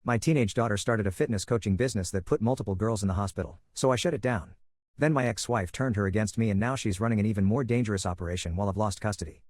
My teenage daughter started a fitness coaching business that put multiple girls in the hospital, so I shut it down. Then my ex-wife turned her against me and now she's running an even more dangerous operation while I've lost custody.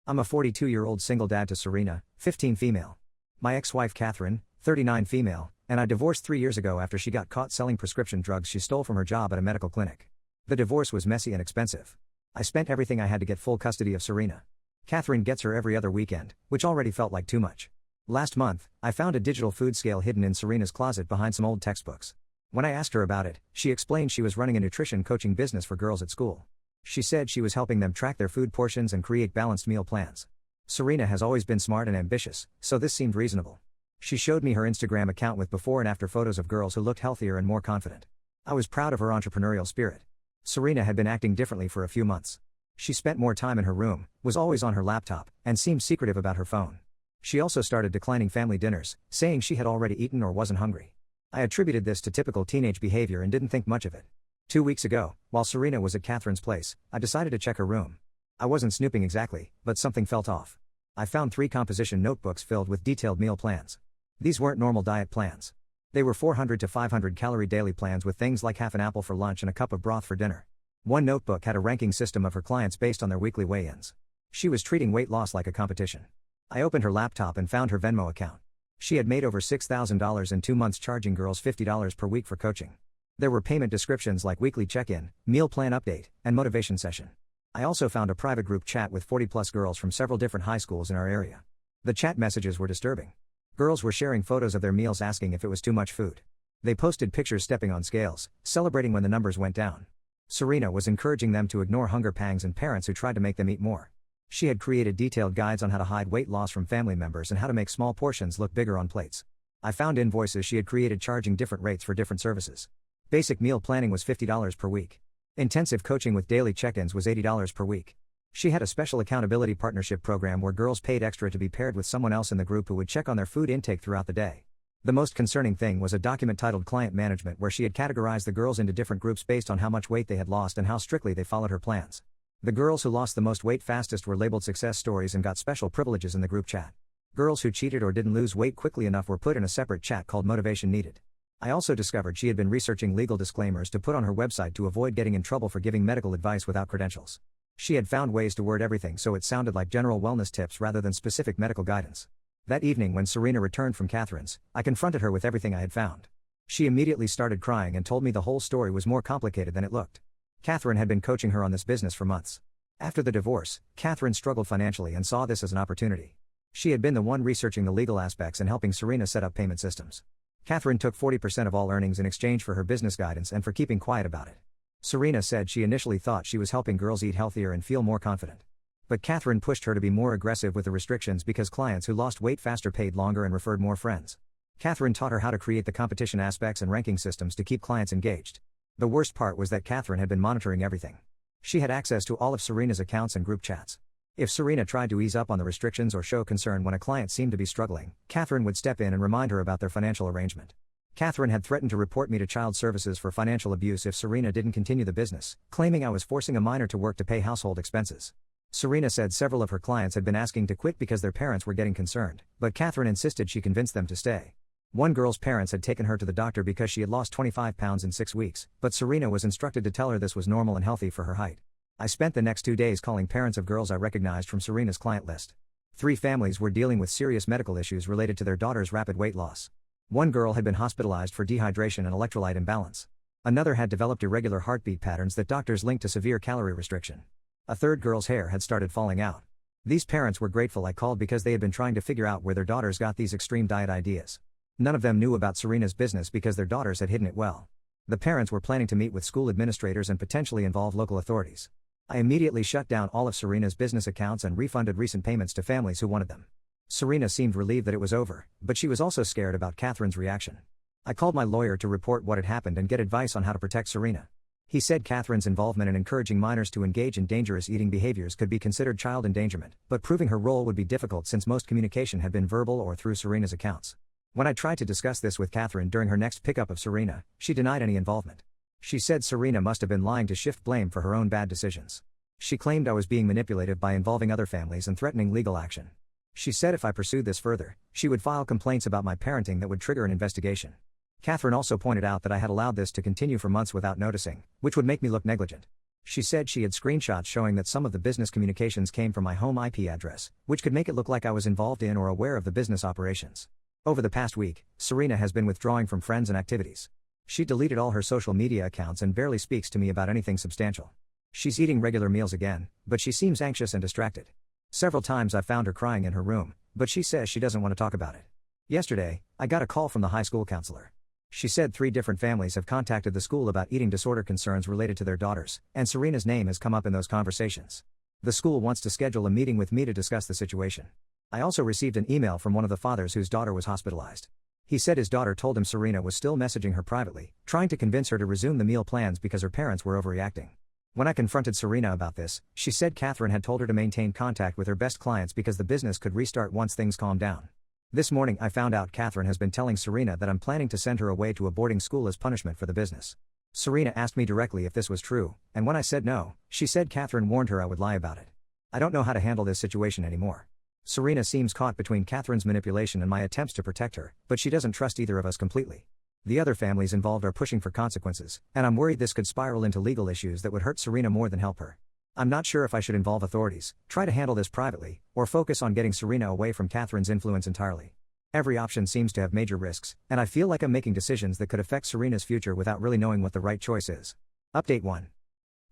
I'm a 42-year-old single dad to Serena, 15 female. My ex-wife Catherine, 39 female, and I divorced 3 years ago after she got caught selling prescription drugs she stole from her job at a medical clinic. The divorce was messy and expensive. I spent everything I had to get full custody of Serena. Catherine gets her every other weekend, which already felt like too much. Last month, I found a digital food scale hidden in Serena's closet behind some old textbooks. When I asked her about it, she explained she was running a nutrition coaching business for girls at school. She said she was helping them track their food portions and create balanced meal plans. Serena has always been smart and ambitious, so this seemed reasonable. She showed me her Instagram account with before and after photos of girls who looked healthier and more confident. I was proud of her entrepreneurial spirit. Serena had been acting differently for a few months. She spent more time in her room, was always on her laptop, and seemed secretive about her phone. She also started declining family dinners, saying she had already eaten or wasn't hungry. I attributed this to typical teenage behavior and didn't think much of it. 2 weeks ago, while Serena was at Catherine's place, I decided to check her room. I wasn't snooping exactly, but something felt off. I found 3 composition notebooks filled with detailed meal plans. These weren't normal diet plans. They were 400 to 500 calorie daily plans with things like half an apple for lunch and a cup of broth for dinner. One notebook had a ranking system of her clients based on their weekly weigh-ins. She was treating weight loss like a competition. I opened her laptop and found her Venmo account. She had made over $6,000 in 2 months charging girls $50 per week for coaching. There were payment descriptions like weekly check-in, meal plan update, and motivation session. I also found a private group chat with 40-plus girls from several different high schools in our area. The chat messages were disturbing. Girls were sharing photos of their meals asking if it was too much food. They posted pictures stepping on scales, celebrating when the numbers went down. Serena was encouraging them to ignore hunger pangs and parents who tried to make them eat more. She had created detailed guides on how to hide weight loss from family members and how to make small portions look bigger on plates. I found invoices she had created charging different rates for different services. Basic meal planning was $50 per week. Intensive coaching with daily check-ins was $80 per week. She had a special accountability partnership program where girls paid extra to be paired with someone else in the group who would check on their food intake throughout the day. The most concerning thing was a document titled Client Management where she had categorized the girls into different groups based on how much weight they had lost and how strictly they followed her plans. The girls who lost the most weight fastest were labeled success stories and got special privileges in the group chat. Girls who cheated or didn't lose weight quickly enough were put in a separate chat called Motivation Needed. I also discovered she had been researching legal disclaimers to put on her website to avoid getting in trouble for giving medical advice without credentials. She had found ways to word everything so it sounded like general wellness tips rather than specific medical guidance. That evening when Serena returned from Catherine's, I confronted her with everything I had found. She immediately started crying and told me the whole story was more complicated than it looked. Catherine had been coaching her on this business for months. After the divorce, Catherine struggled financially and saw this as an opportunity. She had been the one researching the legal aspects and helping Serena set up payment systems. Catherine took 40% of all earnings in exchange for her business guidance and for keeping quiet about it. Serena said she initially thought she was helping girls eat healthier and feel more confident. But Catherine pushed her to be more aggressive with the restrictions because clients who lost weight faster paid longer and referred more friends. Catherine taught her how to create the competition aspects and ranking systems to keep clients engaged. The worst part was that Catherine had been monitoring everything. She had access to all of Serena's accounts and group chats. If Serena tried to ease up on the restrictions or show concern when a client seemed to be struggling, Catherine would step in and remind her about their financial arrangement. Catherine had threatened to report me to child services for financial abuse if Serena didn't continue the business, claiming I was forcing a minor to work to pay household expenses. Serena said several of her clients had been asking to quit because their parents were getting concerned, but Catherine insisted she convinced them to stay. One girl's parents had taken her to the doctor because she had lost 25 pounds in 6 weeks, but Serena was instructed to tell her this was normal and healthy for her height. I spent the next 2 days calling parents of girls I recognized from Serena's client list. 3 families were dealing with serious medical issues related to their daughter's rapid weight loss. One girl had been hospitalized for dehydration and electrolyte imbalance. Another had developed irregular heartbeat patterns that doctors linked to severe calorie restriction. A third girl's hair had started falling out. These parents were grateful I called because they had been trying to figure out where their daughters got these extreme diet ideas. None of them knew about Serena's business because their daughters had hidden it well. The parents were planning to meet with school administrators and potentially involve local authorities. I immediately shut down all of Serena's business accounts and refunded recent payments to families who wanted them. Serena seemed relieved that it was over, but she was also scared about Catherine's reaction. I called my lawyer to report what had happened and get advice on how to protect Serena. He said Catherine's involvement in encouraging minors to engage in dangerous eating behaviors could be considered child endangerment, but proving her role would be difficult since most communication had been verbal or through Serena's accounts. When I tried to discuss this with Catherine during her next pickup of Serena, she denied any involvement. She said Serena must have been lying to shift blame for her own bad decisions. She claimed I was being manipulative by involving other families and threatening legal action. She said if I pursued this further, she would file complaints about my parenting that would trigger an investigation. Catherine also pointed out that I had allowed this to continue for months without noticing, which would make me look negligent. She said she had screenshots showing that some of the business communications came from my home IP address, which could make it look like I was involved in or aware of the business operations. Over the past week, Serena has been withdrawing from friends and activities. She deleted all her social media accounts and barely speaks to me about anything substantial. She's eating regular meals again, but she seems anxious and distracted. Several times I've found her crying in her room, but she says she doesn't want to talk about it. Yesterday, I got a call from the high school counselor. She said 3 different families have contacted the school about eating disorder concerns related to their daughters, and Serena's name has come up in those conversations. The school wants to schedule a meeting with me to discuss the situation. I also received an email from one of the fathers whose daughter was hospitalized. He said his daughter told him Serena was still messaging her privately, trying to convince her to resume the meal plans because her parents were overreacting. When I confronted Serena about this, she said Catherine had told her to maintain contact with her best clients because the business could restart once things calmed down. This morning I found out Catherine has been telling Serena that I'm planning to send her away to a boarding school as punishment for the business. Serena asked me directly if this was true, and when I said no, she said Catherine warned her I would lie about it. I don't know how to handle this situation anymore. Serena seems caught between Catherine's manipulation and my attempts to protect her, but she doesn't trust either of us completely. The other families involved are pushing for consequences, and I'm worried this could spiral into legal issues that would hurt Serena more than help her. I'm not sure if I should involve authorities, try to handle this privately, or focus on getting Serena away from Catherine's influence entirely. Every option seems to have major risks, and I feel like I'm making decisions that could affect Serena's future without really knowing what the right choice is. Update 1.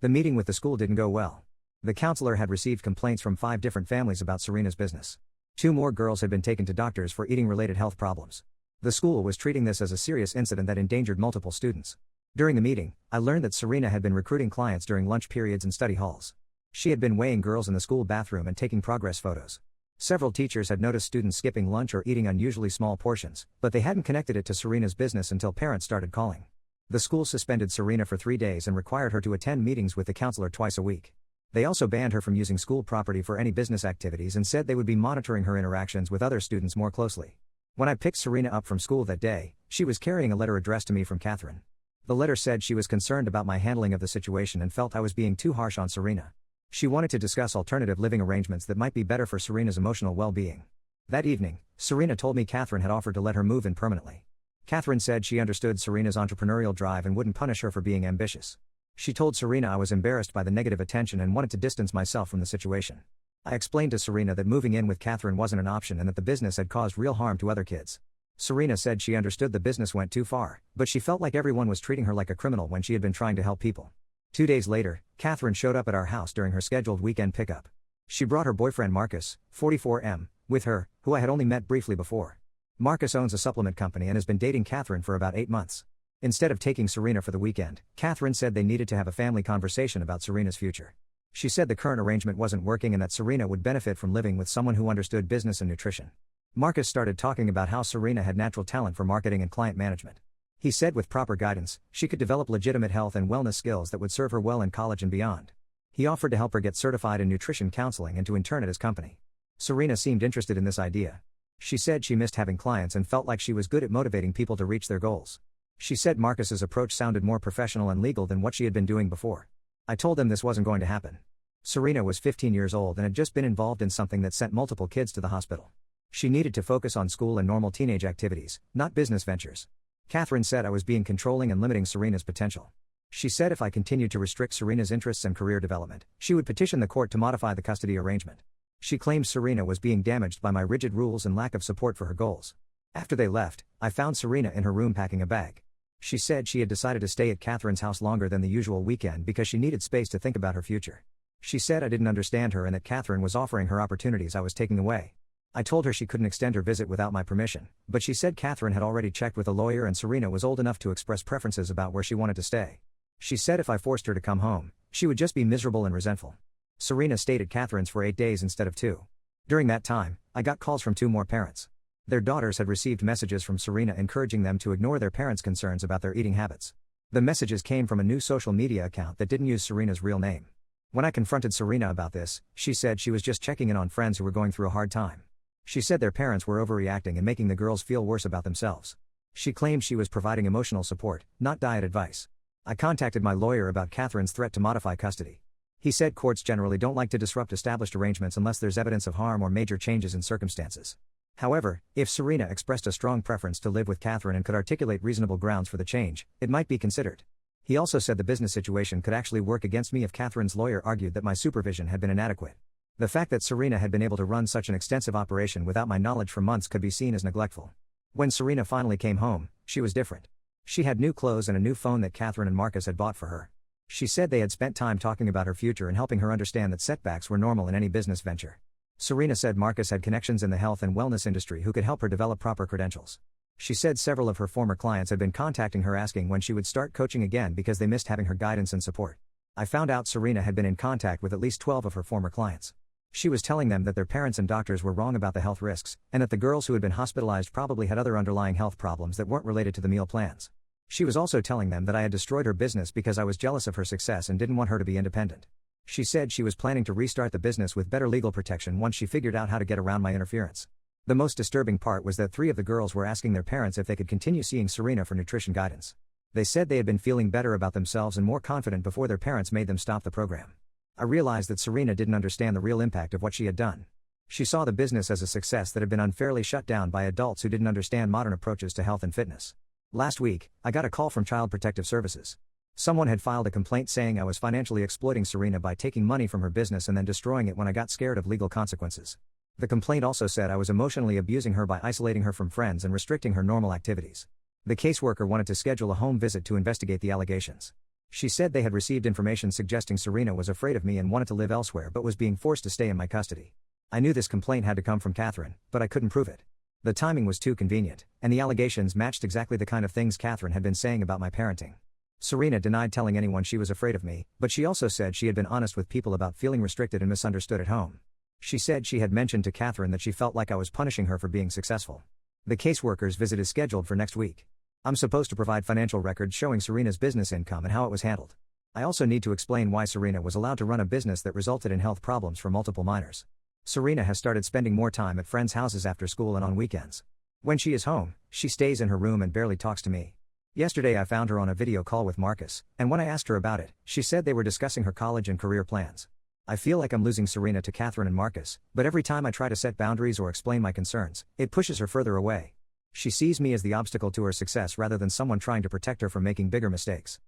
The meeting with the school didn't go well. The counselor had received complaints from 5 different families about Serena's business. 2 more girls had been taken to doctors for eating-related health problems. The school was treating this as a serious incident that endangered multiple students. During the meeting, I learned that Serena had been recruiting clients during lunch periods and study halls. She had been weighing girls in the school bathroom and taking progress photos. Several teachers had noticed students skipping lunch or eating unusually small portions, but they hadn't connected it to Serena's business until parents started calling. The school suspended Serena for 3 days and required her to attend meetings with the counselor twice a week. They also banned her from using school property for any business activities and said they would be monitoring her interactions with other students more closely. When I picked Serena up from school that day, she was carrying a letter addressed to me from Catherine. The letter said she was concerned about my handling of the situation and felt I was being too harsh on Serena. She wanted to discuss alternative living arrangements that might be better for Serena's emotional well-being. That evening, Serena told me Catherine had offered to let her move in permanently. Catherine said she understood Serena's entrepreneurial drive and wouldn't punish her for being ambitious. She told Serena I was embarrassed by the negative attention and wanted to distance myself from the situation. I explained to Serena that moving in with Catherine wasn't an option and that the business had caused real harm to other kids. Serena said she understood the business went too far, but she felt like everyone was treating her like a criminal when she had been trying to help people. 2 days later, Catherine showed up at our house during her scheduled weekend pickup. She brought her boyfriend Marcus, 44M, with her, who I had only met briefly before. Marcus owns a supplement company and has been dating Catherine for about 8 months. Instead of taking Serena for the weekend, Catherine said they needed to have a family conversation about Serena's future. She said the current arrangement wasn't working and that Serena would benefit from living with someone who understood business and nutrition. Marcus started talking about how Serena had natural talent for marketing and client management. He said with proper guidance, she could develop legitimate health and wellness skills that would serve her well in college and beyond. He offered to help her get certified in nutrition counseling and to intern at his company. Serena seemed interested in this idea. She said she missed having clients and felt like she was good at motivating people to reach their goals. She said Marcus's approach sounded more professional and legal than what she had been doing before. I told them this wasn't going to happen. Serena was 15 years old and had just been involved in something that sent multiple kids to the hospital. She needed to focus on school and normal teenage activities, not business ventures. Catherine said I was being controlling and limiting Serena's potential. She said if I continued to restrict Serena's interests and career development, she would petition the court to modify the custody arrangement. She claimed Serena was being damaged by my rigid rules and lack of support for her goals. After they left, I found Serena in her room packing a bag. She said she had decided to stay at Catherine's house longer than the usual weekend because she needed space to think about her future. She said I didn't understand her and that Catherine was offering her opportunities I was taking away. I told her she couldn't extend her visit without my permission, but she said Catherine had already checked with a lawyer and Serena was old enough to express preferences about where she wanted to stay. She said if I forced her to come home, she would just be miserable and resentful. Serena stayed at Catherine's for 8 days instead of 2. During that time, I got calls from 2 more parents. Their daughters had received messages from Serena encouraging them to ignore their parents' concerns about their eating habits. The messages came from a new social media account that didn't use Serena's real name. When I confronted Serena about this, she said she was just checking in on friends who were going through a hard time. She said their parents were overreacting and making the girls feel worse about themselves. She claimed she was providing emotional support, not diet advice. I contacted my lawyer about Catherine's threat to modify custody. He said courts generally don't like to disrupt established arrangements unless there's evidence of harm or major changes in circumstances. However, if Serena expressed a strong preference to live with Catherine and could articulate reasonable grounds for the change, it might be considered. He also said the business situation could actually work against me if Catherine's lawyer argued that my supervision had been inadequate. The fact that Serena had been able to run such an extensive operation without my knowledge for months could be seen as neglectful. When Serena finally came home, she was different. She had new clothes and a new phone that Catherine and Marcus had bought for her. She said they had spent time talking about her future and helping her understand that setbacks were normal in any business venture. Serena said Marcus had connections in the health and wellness industry who could help her develop proper credentials. She said several of her former clients had been contacting her asking when she would start coaching again because they missed having her guidance and support. I found out Serena had been in contact with at least 12 of her former clients. She was telling them that their parents and doctors were wrong about the health risks, and that the girls who had been hospitalized probably had other underlying health problems that weren't related to the meal plans. She was also telling them that I had destroyed her business because I was jealous of her success and didn't want her to be independent. She said she was planning to restart the business with better legal protection once she figured out how to get around my interference. The most disturbing part was that 3 of the girls were asking their parents if they could continue seeing Serena for nutrition guidance. They said they had been feeling better about themselves and more confident before their parents made them stop the program. I realized that Serena didn't understand the real impact of what she had done. She saw the business as a success that had been unfairly shut down by adults who didn't understand modern approaches to health and fitness. Last week, I got a call from Child Protective Services. Someone had filed a complaint saying I was financially exploiting Serena by taking money from her business and then destroying it when I got scared of legal consequences. The complaint also said I was emotionally abusing her by isolating her from friends and restricting her normal activities. The caseworker wanted to schedule a home visit to investigate the allegations. She said they had received information suggesting Serena was afraid of me and wanted to live elsewhere but was being forced to stay in my custody. I knew this complaint had to come from Catherine, but I couldn't prove it. The timing was too convenient, and the allegations matched exactly the kind of things Catherine had been saying about my parenting. Serena denied telling anyone she was afraid of me, but she also said she had been honest with people about feeling restricted and misunderstood at home. She said she had mentioned to Catherine that she felt like I was punishing her for being successful. The caseworker's visit is scheduled for next week. I'm supposed to provide financial records showing Serena's business income and how it was handled. I also need to explain why Serena was allowed to run a business that resulted in health problems for multiple minors. Serena has started spending more time at friends' houses after school and on weekends. When she is home, she stays in her room and barely talks to me. Yesterday I found her on a video call with Marcus, and when I asked her about it, she said they were discussing her college and career plans. I feel like I'm losing Serena to Catherine and Marcus, but every time I try to set boundaries or explain my concerns, it pushes her further away. She sees me as the obstacle to her success rather than someone trying to protect her from making bigger mistakes.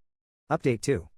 Update 2.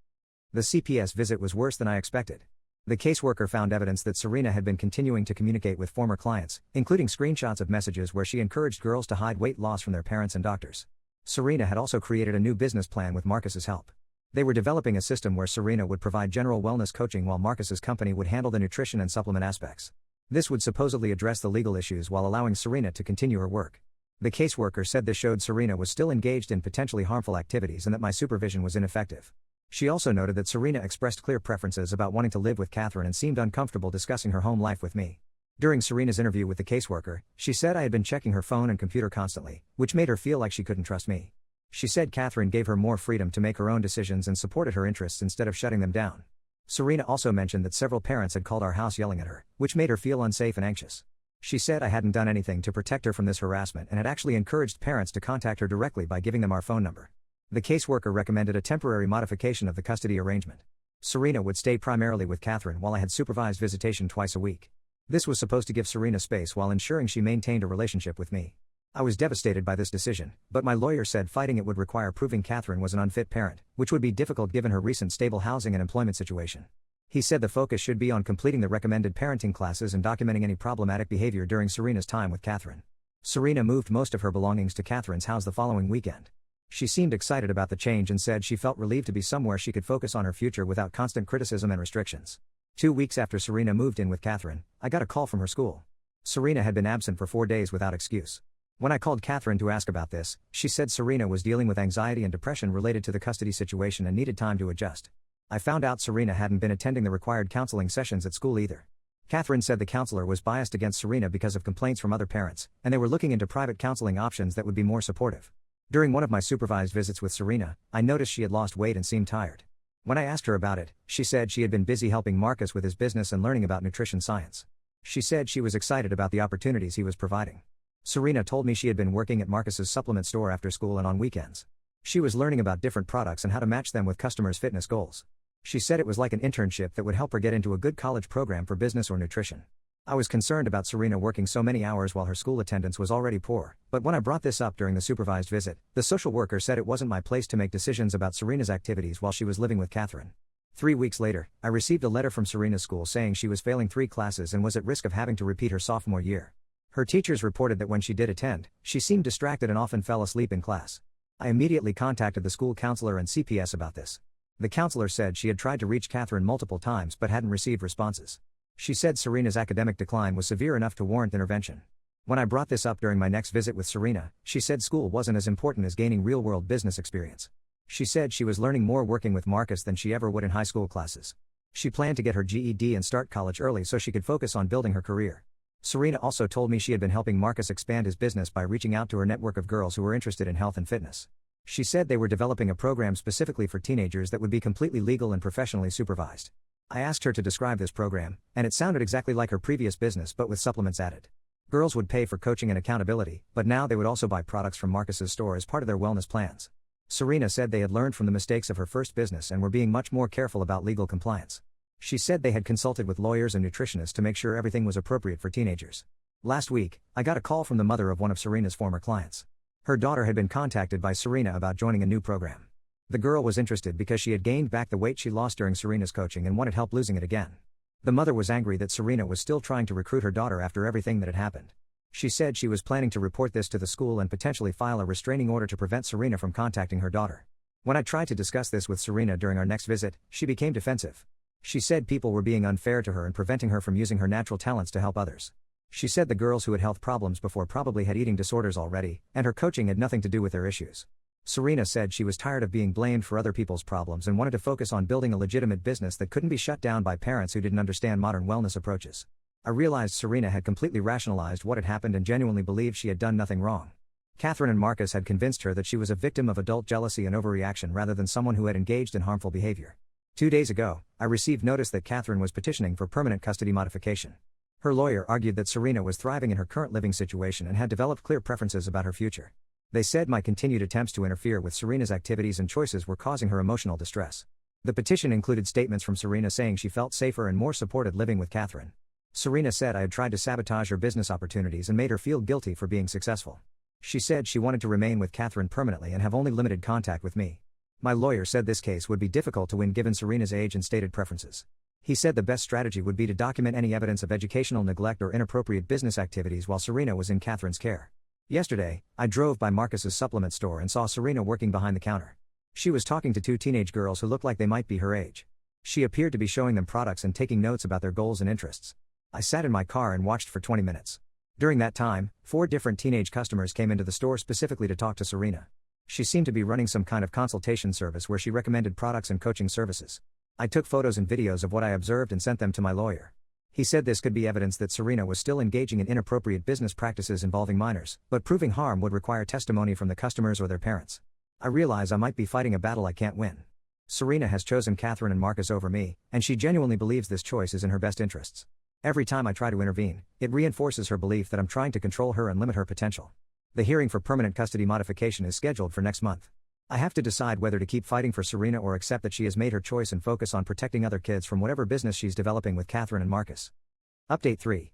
The CPS visit was worse than I expected. The caseworker found evidence that Serena had been continuing to communicate with former clients, including screenshots of messages where she encouraged girls to hide weight loss from their parents and doctors. Serena had also created a new business plan with Marcus's help. They were developing a system where Serena would provide general wellness coaching while Marcus's company would handle the nutrition and supplement aspects. This would supposedly address the legal issues while allowing Serena to continue her work. The caseworker said this showed Serena was still engaged in potentially harmful activities and that my supervision was ineffective. She also noted that Serena expressed clear preferences about wanting to live with Catherine and seemed uncomfortable discussing her home life with me. During Serena's interview with the caseworker, she said I had been checking her phone and computer constantly, which made her feel like she couldn't trust me. She said Catherine gave her more freedom to make her own decisions and supported her interests instead of shutting them down. Serena also mentioned that several parents had called our house yelling at her, which made her feel unsafe and anxious. She said I hadn't done anything to protect her from this harassment and had actually encouraged parents to contact her directly by giving them our phone number. The caseworker recommended a temporary modification of the custody arrangement. Serena would stay primarily with Catherine while I had supervised visitation twice a week. This was supposed to give Serena space while ensuring she maintained a relationship with me. I was devastated by this decision, but my lawyer said fighting it would require proving Catherine was an unfit parent, which would be difficult given her recent stable housing and employment situation. He said the focus should be on completing the recommended parenting classes and documenting any problematic behavior during Serena's time with Catherine. Serena moved most of her belongings to Catherine's house the following weekend. She seemed excited about the change and said she felt relieved to be somewhere she could focus on her future without constant criticism and restrictions. 2 weeks after Serena moved in with Catherine, I got a call from her school. Serena had been absent for 4 days without excuse. When I called Catherine to ask about this, she said Serena was dealing with anxiety and depression related to the custody situation and needed time to adjust. I found out Serena hadn't been attending the required counseling sessions at school either. Catherine said the counselor was biased against Serena because of complaints from other parents, and they were looking into private counseling options that would be more supportive. During one of my supervised visits with Serena, I noticed she had lost weight and seemed tired. When I asked her about it, she said she had been busy helping Marcus with his business and learning about nutrition science. She said she was excited about the opportunities he was providing. Serena told me she had been working at Marcus's supplement store after school and on weekends. She was learning about different products and how to match them with customers' fitness goals. She said it was like an internship that would help her get into a good college program for business or nutrition. I was concerned about Serena working so many hours while her school attendance was already poor, but when I brought this up during the supervised visit, the social worker said it wasn't my place to make decisions about Serena's activities while she was living with Catherine. 3 weeks later, I received a letter from Serena's school saying she was failing 3 classes and was at risk of having to repeat her sophomore year. Her teachers reported that when she did attend, she seemed distracted and often fell asleep in class. I immediately contacted the school counselor and CPS about this. The counselor said she had tried to reach Catherine multiple times but hadn't received responses. She said Serena's academic decline was severe enough to warrant intervention. When I brought this up during my next visit with Serena, she said school wasn't as important as gaining real-world business experience. She said she was learning more working with Marcus than she ever would in high school classes. She planned to get her GED and start college early so she could focus on building her career. Serena also told me she had been helping Marcus expand his business by reaching out to her network of girls who were interested in health and fitness. She said they were developing a program specifically for teenagers that would be completely legal and professionally supervised. I asked her to describe this program, and it sounded exactly like her previous business but with supplements added. Girls would pay for coaching and accountability, but now they would also buy products from Marcus's store as part of their wellness plans. Serena said they had learned from the mistakes of her first business and were being much more careful about legal compliance. She said they had consulted with lawyers and nutritionists to make sure everything was appropriate for teenagers. Last week, I got a call from the mother of one of Serena's former clients. Her daughter had been contacted by Serena about joining a new program. The girl was interested because she had gained back the weight she lost during Serena's coaching and wanted help losing it again. The mother was angry that Serena was still trying to recruit her daughter after everything that had happened. She said she was planning to report this to the school and potentially file a restraining order to prevent Serena from contacting her daughter. When I tried to discuss this with Serena during our next visit, she became defensive. She said people were being unfair to her and preventing her from using her natural talents to help others. She said the girls who had health problems before probably had eating disorders already, and her coaching had nothing to do with their issues. Serena said she was tired of being blamed for other people's problems and wanted to focus on building a legitimate business that couldn't be shut down by parents who didn't understand modern wellness approaches. I realized Serena had completely rationalized what had happened and genuinely believed she had done nothing wrong. Catherine and Marcus had convinced her that she was a victim of adult jealousy and overreaction rather than someone who had engaged in harmful behavior. 2 days ago, I received notice that Catherine was petitioning for permanent custody modification. Her lawyer argued that Serena was thriving in her current living situation and had developed clear preferences about her future. They said my continued attempts to interfere with Serena's activities and choices were causing her emotional distress. The petition included statements from Serena saying she felt safer and more supported living with Catherine. Serena said I had tried to sabotage her business opportunities and made her feel guilty for being successful. She said she wanted to remain with Catherine permanently and have only limited contact with me. My lawyer said this case would be difficult to win given Serena's age and stated preferences. He said the best strategy would be to document any evidence of educational neglect or inappropriate business activities while Serena was in Catherine's care. Yesterday, I drove by Marcus's supplement store and saw Serena working behind the counter. She was talking to 2 teenage girls who looked like they might be her age. She appeared to be showing them products and taking notes about their goals and interests. I sat in my car and watched for 20 minutes. During that time, 4 different teenage customers came into the store specifically to talk to Serena. She seemed to be running some kind of consultation service where she recommended products and coaching services. I took photos and videos of what I observed and sent them to my lawyer. He said this could be evidence that Serena was still engaging in inappropriate business practices involving minors, but proving harm would require testimony from the customers or their parents. I realize I might be fighting a battle I can't win. Serena has chosen Catherine and Marcus over me, and she genuinely believes this choice is in her best interests. Every time I try to intervene, it reinforces her belief that I'm trying to control her and limit her potential. The hearing for permanent custody modification is scheduled for next month. I have to decide whether to keep fighting for Serena or accept that she has made her choice and focus on protecting other kids from whatever business she's developing with Catherine and Marcus. Update 3.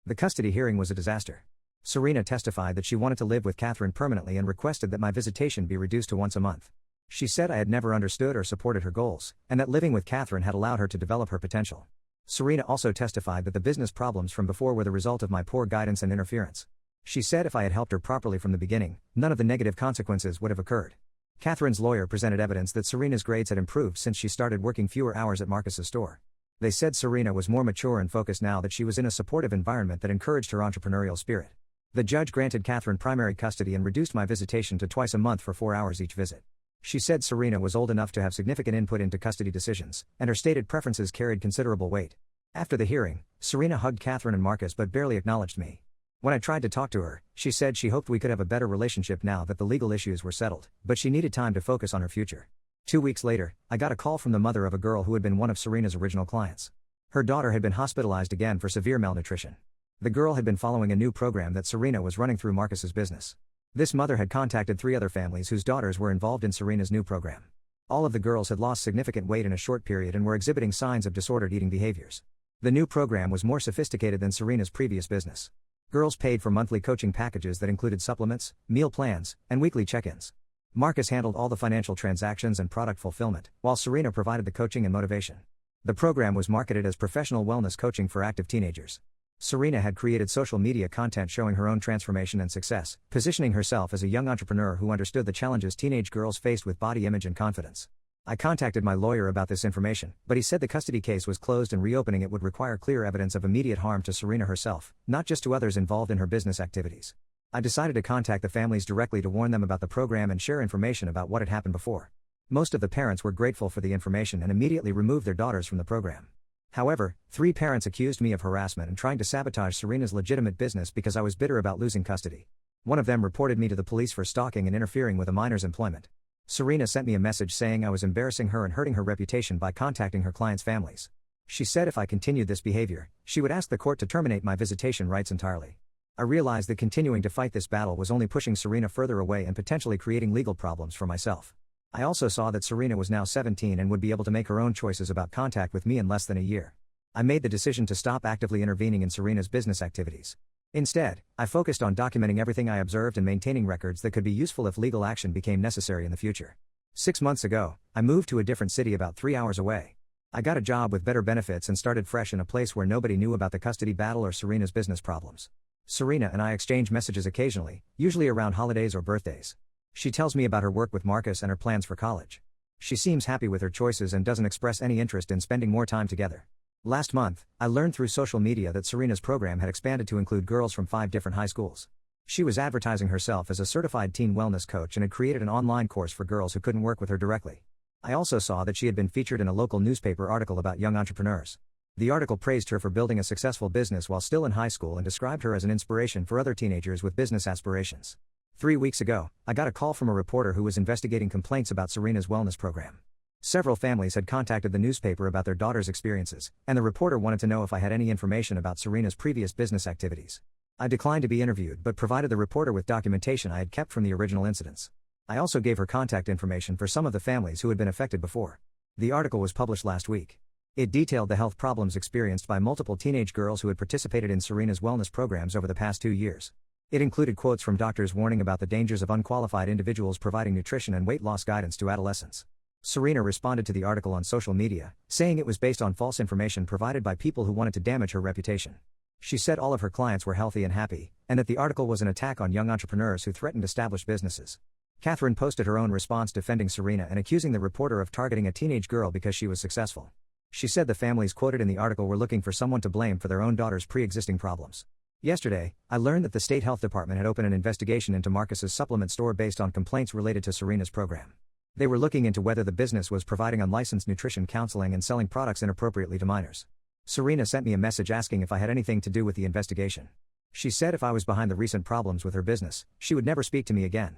The custody hearing was a disaster. Serena testified that she wanted to live with Catherine permanently and requested that my visitation be reduced to once a month. She said I had never understood or supported her goals, and that living with Catherine had allowed her to develop her potential. Serena also testified that the business problems from before were the result of my poor guidance and interference. She said if I had helped her properly from the beginning, none of the negative consequences would have occurred. Catherine's lawyer presented evidence that Serena's grades had improved since she started working fewer hours at Marcus's store. They said Serena was more mature and focused now that she was in a supportive environment that encouraged her entrepreneurial spirit. The judge granted Catherine primary custody and reduced my visitation to twice a month for 4 hours each visit. She said Serena was old enough to have significant input into custody decisions, and her stated preferences carried considerable weight. After the hearing, Serena hugged Catherine and Marcus but barely acknowledged me. When I tried to talk to her, she said she hoped we could have a better relationship now that the legal issues were settled, but she needed time to focus on her future. 2 weeks later, I got a call from the mother of a girl who had been one of Serena's original clients. Her daughter had been hospitalized again for severe malnutrition. The girl had been following a new program that Serena was running through Marcus's business. This mother had contacted 3 other families whose daughters were involved in Serena's new program. All of the girls had lost significant weight in a short period and were exhibiting signs of disordered eating behaviors. The new program was more sophisticated than Serena's previous business. Girls paid for monthly coaching packages that included supplements, meal plans, and weekly check-ins. Marcus handled all the financial transactions and product fulfillment, while Serena provided the coaching and motivation. The program was marketed as professional wellness coaching for active teenagers. Serena had created social media content showing her own transformation and success, positioning herself as a young entrepreneur who understood the challenges teenage girls faced with body image and confidence. I contacted my lawyer about this information, but he said the custody case was closed and reopening it would require clear evidence of immediate harm to Serena herself, not just to others involved in her business activities. I decided to contact the families directly to warn them about the program and share information about what had happened before. Most of the parents were grateful for the information and immediately removed their daughters from the program. However, 3 parents accused me of harassment and trying to sabotage Serena's legitimate business because I was bitter about losing custody. One of them reported me to the police for stalking and interfering with a minor's employment. Serena sent me a message saying I was embarrassing her and hurting her reputation by contacting her clients' families. She said if I continued this behavior, she would ask the court to terminate my visitation rights entirely. I realized that continuing to fight this battle was only pushing Serena further away and potentially creating legal problems for myself. I also saw that Serena was now 17 and would be able to make her own choices about contact with me in less than a year. I made the decision to stop actively intervening in Serena's business activities. Instead, I focused on documenting everything I observed and maintaining records that could be useful if legal action became necessary in the future. 6 months ago, I moved to a different city about 3 hours away. I got a job with better benefits and started fresh in a place where nobody knew about the custody battle or Serena's business problems. Serena and I exchange messages occasionally, usually around holidays or birthdays. She tells me about her work with Marcus and her plans for college. She seems happy with her choices and doesn't express any interest in spending more time together. Last month, I learned through social media that Serena's program had expanded to include girls from 5 different high schools. She was advertising herself as a certified teen wellness coach and had created an online course for girls who couldn't work with her directly. I also saw that she had been featured in a local newspaper article about young entrepreneurs. The article praised her for building a successful business while still in high school and described her as an inspiration for other teenagers with business aspirations. 3 weeks ago, I got a call from a reporter who was investigating complaints about Serena's wellness program. Several families had contacted the newspaper about their daughter's experiences, and the reporter wanted to know if I had any information about Serena's previous business activities. I declined to be interviewed but provided the reporter with documentation I had kept from the original incidents. I also gave her contact information for some of the families who had been affected before. The article was published last week. It detailed the health problems experienced by multiple teenage girls who had participated in Serena's wellness programs over the past 2 years. It included quotes from doctors warning about the dangers of unqualified individuals providing nutrition and weight loss guidance to adolescents. Serena responded to the article on social media, saying it was based on false information provided by people who wanted to damage her reputation. She said all of her clients were healthy and happy, and that the article was an attack on young entrepreneurs who threatened established businesses. Catherine posted her own response defending Serena and accusing the reporter of targeting a teenage girl because she was successful. She said the families quoted in the article were looking for someone to blame for their own daughter's pre-existing problems. Yesterday, I learned that the state health department had opened an investigation into Marcus's supplement store based on complaints related to Serena's program. They were looking into whether the business was providing unlicensed nutrition counseling and selling products inappropriately to minors. Serena sent me a message asking if I had anything to do with the investigation. She said if I was behind the recent problems with her business, she would never speak to me again.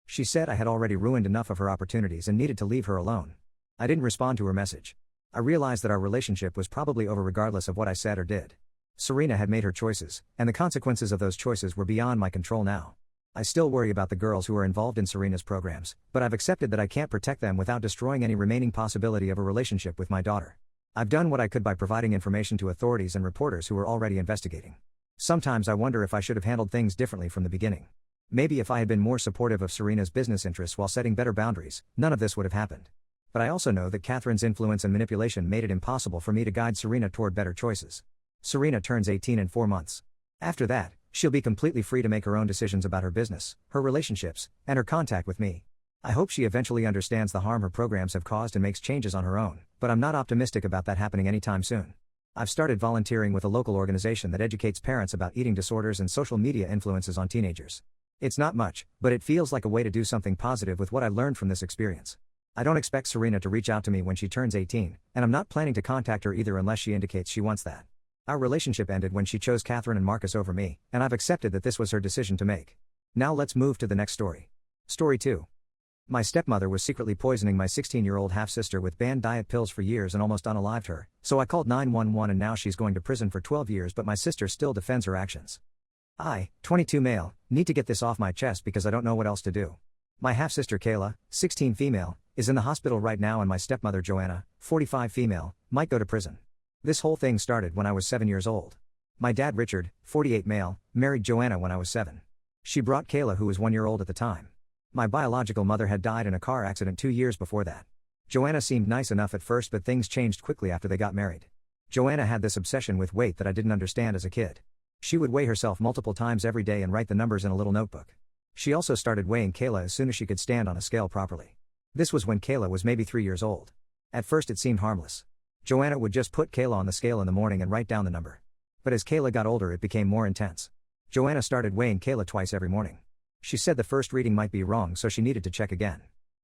She said I had already ruined enough of her opportunities and needed to leave her alone. I didn't respond to her message. I realized that our relationship was probably over regardless of what I said or did. Serena had made her choices, and the consequences of those choices were beyond my control now. I still worry about the girls who are involved in Serena's programs, but I've accepted that I can't protect them without destroying any remaining possibility of a relationship with my daughter. I've done what I could by providing information to authorities and reporters who were already investigating. Sometimes I wonder if I should have handled things differently from the beginning. Maybe if I had been more supportive of Serena's business interests while setting better boundaries, none of this would have happened. But I also know that Catherine's influence and manipulation made it impossible for me to guide Serena toward better choices. Serena turns 18 in 4 months. After that, she'll be completely free to make her own decisions about her business, her relationships, and her contact with me. I hope she eventually understands the harm her programs have caused and makes changes on her own, but I'm not optimistic about that happening anytime soon. I've started volunteering with a local organization that educates parents about eating disorders and social media influences on teenagers. It's not much, but it feels like a way to do something positive with what I learned from this experience. I don't expect Serena to reach out to me when she turns 18, and I'm not planning to contact her either unless she indicates she wants that. Our relationship ended when she chose Catherine and Marcus over me, and I've accepted that this was her decision to make. Now let's move to the next story. Story 2. My stepmother was secretly poisoning my 16-year-old half-sister with banned diet pills for years and almost unalived her, so I called 911 and now she's going to prison for 12 years but my sister still defends her actions. I, 22 male, need to get this off my chest because I don't know what else to do. My half-sister Kayla, 16 female, Is in the hospital right now, and my stepmother Joanna, 45 female, might go to prison. This whole thing started when I was 7 years old. My dad Richard, 48 male, married Joanna when I was 7. She brought Kayla, who was 1 year old at the time. My biological mother had died in a car accident 2 years before that. Joanna seemed nice enough at first, but things changed quickly after they got married. Joanna had this obsession with weight that I didn't understand as a kid. She would weigh herself multiple times every day and write the numbers in a little notebook. She also started weighing Kayla as soon as she could stand on a scale properly. This was when Kayla was maybe 3 years old. At first it seemed harmless. Joanna would just put Kayla on the scale in the morning and write down the number. But as Kayla got older, it became more intense. Joanna started weighing Kayla twice every morning. She said the first reading might be wrong, so she needed to check again.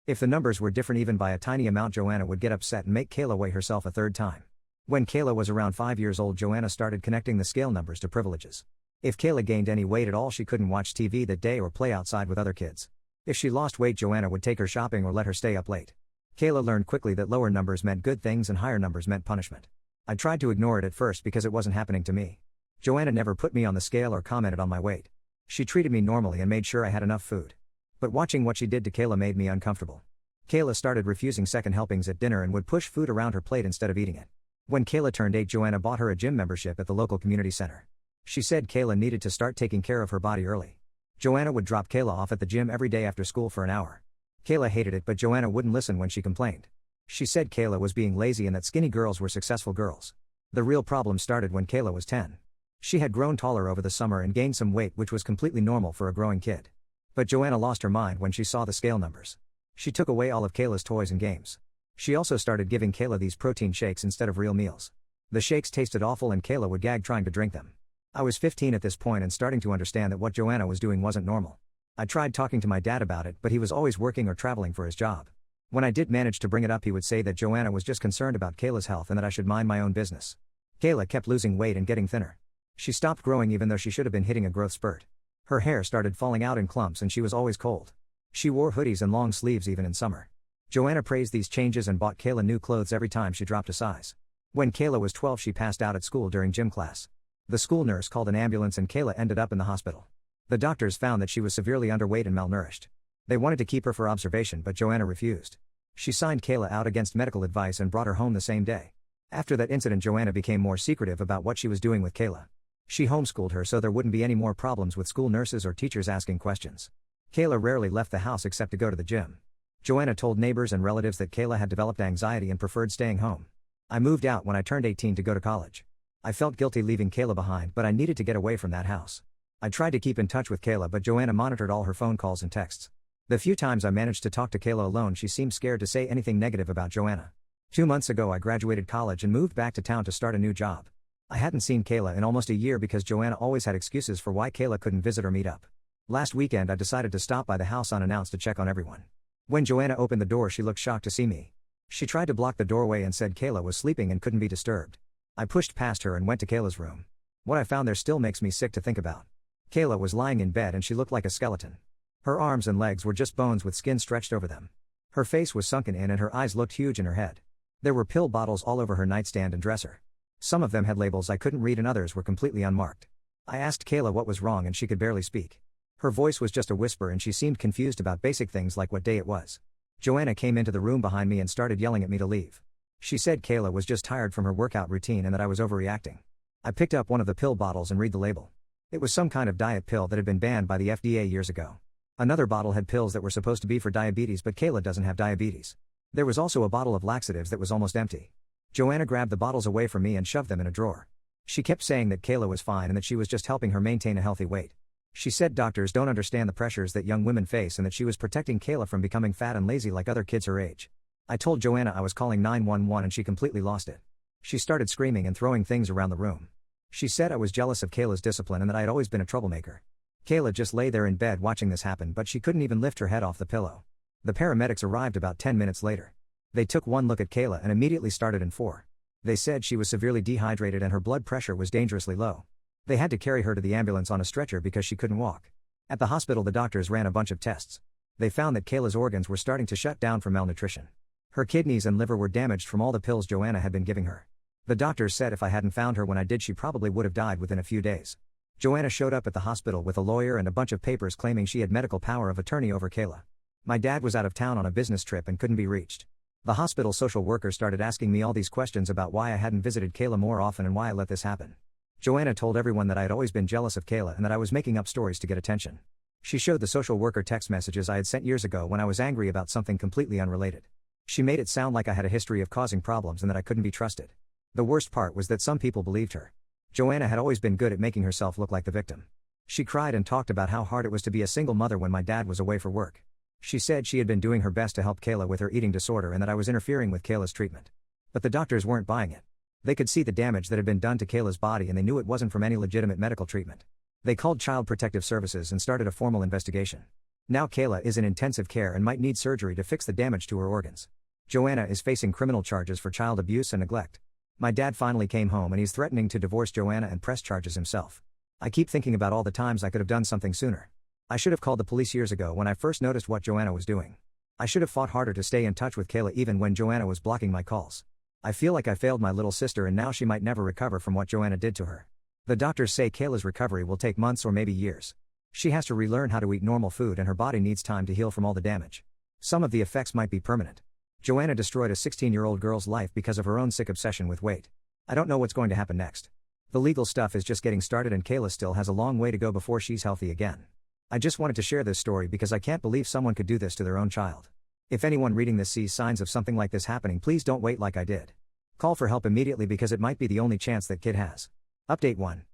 If the numbers were different even by a tiny amount, Joanna would get upset and make Kayla weigh herself a third time. When Kayla was around 5 years old, Joanna started connecting the scale numbers to privileges. If Kayla gained any weight at all, she couldn't watch TV that day or play outside with other kids. If she lost weight, Joanna would take her shopping or let her stay up late. Kayla learned quickly that lower numbers meant good things and higher numbers meant punishment. I tried to ignore it at first because it wasn't happening to me. Joanna never put me on the scale or commented on my weight. She treated me normally and made sure I had enough food. But watching what she did to Kayla made me uncomfortable. Kayla started refusing second helpings at dinner and would push food around her plate instead of eating it. When Kayla turned 8, Joanna bought her a gym membership at the local community center. She said Kayla needed to start taking care of her body early. Joanna would drop Kayla off at the gym every day after school for an hour. Kayla hated it, but Joanna wouldn't listen when she complained. She said Kayla was being lazy and that skinny girls were successful girls. The real problem started when Kayla was 10. She had grown taller over the summer and gained some weight, which was completely normal for a growing kid. But Joanna lost her mind when she saw the scale numbers. She took away all of Kayla's toys and games. She also started giving Kayla these protein shakes instead of real meals. The shakes tasted awful and Kayla would gag trying to drink them. I was 15 at this point and starting to understand that what Joanna was doing wasn't normal. I tried talking to my dad about it, but he was always working or traveling for his job. When I did manage to bring it up, he would say that Joanna was just concerned about Kayla's health and that I should mind my own business. Kayla kept losing weight and getting thinner. She stopped growing even though she should have been hitting a growth spurt. Her hair started falling out in clumps and she was always cold. She wore hoodies and long sleeves even in summer. Joanna praised these changes and bought Kayla new clothes every time she dropped a size. When Kayla was 12, she passed out at school during gym class. The school nurse called an ambulance and Kayla ended up in the hospital. The doctors found that she was severely underweight and malnourished. They wanted to keep her for observation, but Joanna refused. She signed Kayla out against medical advice and brought her home the same day. After that incident, Joanna became more secretive about what she was doing with Kayla. She homeschooled her so there wouldn't be any more problems with school nurses or teachers asking questions. Kayla rarely left the house except to go to the gym. Joanna told neighbors and relatives that Kayla had developed anxiety and preferred staying home. I moved out when I turned 18 to go to college. I felt guilty leaving Kayla behind, but I needed to get away from that house. I tried to keep in touch with Kayla, but Joanna monitored all her phone calls and texts. The few times I managed to talk to Kayla alone, she seemed scared to say anything negative about Joanna. 2 months ago I graduated college and moved back to town to start a new job. I hadn't seen Kayla in almost a year because Joanna always had excuses for why Kayla couldn't visit or meet up. Last weekend I decided to stop by the house unannounced to check on everyone. When Joanna opened the door, she looked shocked to see me. She tried to block the doorway and said Kayla was sleeping and couldn't be disturbed. I pushed past her and went to Kayla's room. What I found there still makes me sick to think about. Kayla was lying in bed and she looked like a skeleton. Her arms and legs were just bones with skin stretched over them. Her face was sunken in and her eyes looked huge in her head. There were pill bottles all over her nightstand and dresser. Some of them had labels I couldn't read and others were completely unmarked. I asked Kayla what was wrong and she could barely speak. Her voice was just a whisper and she seemed confused about basic things like what day it was. Joanna came into the room behind me and started yelling at me to leave. She said Kayla was just tired from her workout routine and that I was overreacting. I picked up one of the pill bottles and read the label. It was some kind of diet pill that had been banned by the FDA years ago. Another bottle had pills that were supposed to be for diabetes, but Kayla doesn't have diabetes. There was also a bottle of laxatives that was almost empty. Joanna grabbed the bottles away from me and shoved them in a drawer. She kept saying that Kayla was fine and that she was just helping her maintain a healthy weight. She said doctors don't understand the pressures that young women face and that she was protecting Kayla from becoming fat and lazy like other kids her age. I told Joanna I was calling 911 and she completely lost it. She started screaming and throwing things around the room. She said I was jealous of Kayla's discipline and that I had always been a troublemaker. Kayla just lay there in bed watching this happen, but she couldn't even lift her head off the pillow. The paramedics arrived about 10 minutes later. They took one look at Kayla and immediately started in 4. They said she was severely dehydrated and her blood pressure was dangerously low. They had to carry her to the ambulance on a stretcher because she couldn't walk. At the hospital, the doctors ran a bunch of tests. They found that Kayla's organs were starting to shut down from malnutrition. Her kidneys and liver were damaged from all the pills Joanna had been giving her. The doctors said if I hadn't found her when I did, she probably would have died within a few days. Joanna showed up at the hospital with a lawyer and a bunch of papers claiming she had medical power of attorney over Kayla. My dad was out of town on a business trip and couldn't be reached. The hospital social worker started asking me all these questions about why I hadn't visited Kayla more often and why I let this happen. Joanna told everyone that I had always been jealous of Kayla and that I was making up stories to get attention. She showed the social worker text messages I had sent years ago when I was angry about something completely unrelated. She made it sound like I had a history of causing problems and that I couldn't be trusted. The worst part was that some people believed her. Joanna had always been good at making herself look like the victim. She cried and talked about how hard it was to be a single mother when my dad was away for work. She said she had been doing her best to help Kayla with her eating disorder and that I was interfering with Kayla's treatment. But the doctors weren't buying it. They could see the damage that had been done to Kayla's body and they knew it wasn't from any legitimate medical treatment. They called Child Protective Services and started a formal investigation. Now Kayla is in intensive care and might need surgery to fix the damage to her organs. Joanna is facing criminal charges for child abuse and neglect. My dad finally came home and he's threatening to divorce Joanna and press charges himself. I keep thinking about all the times I could have done something sooner. I should have called the police years ago when I first noticed what Joanna was doing. I should have fought harder to stay in touch with Kayla even when Joanna was blocking my calls. I feel like I failed my little sister and now she might never recover from what Joanna did to her. The doctors say Kayla's recovery will take months or maybe years. She has to relearn how to eat normal food and her body needs time to heal from all the damage. Some of the effects might be permanent. Joanna destroyed a 16-year-old girl's life because of her own sick obsession with weight. I don't know what's going to happen next. The legal stuff is just getting started and Kayla still has a long way to go before she's healthy again. I just wanted to share this story because I can't believe someone could do this to their own child. If anyone reading this sees signs of something like this happening, please don't wait like I did. Call for help immediately because it might be the only chance that kid has. Update 1.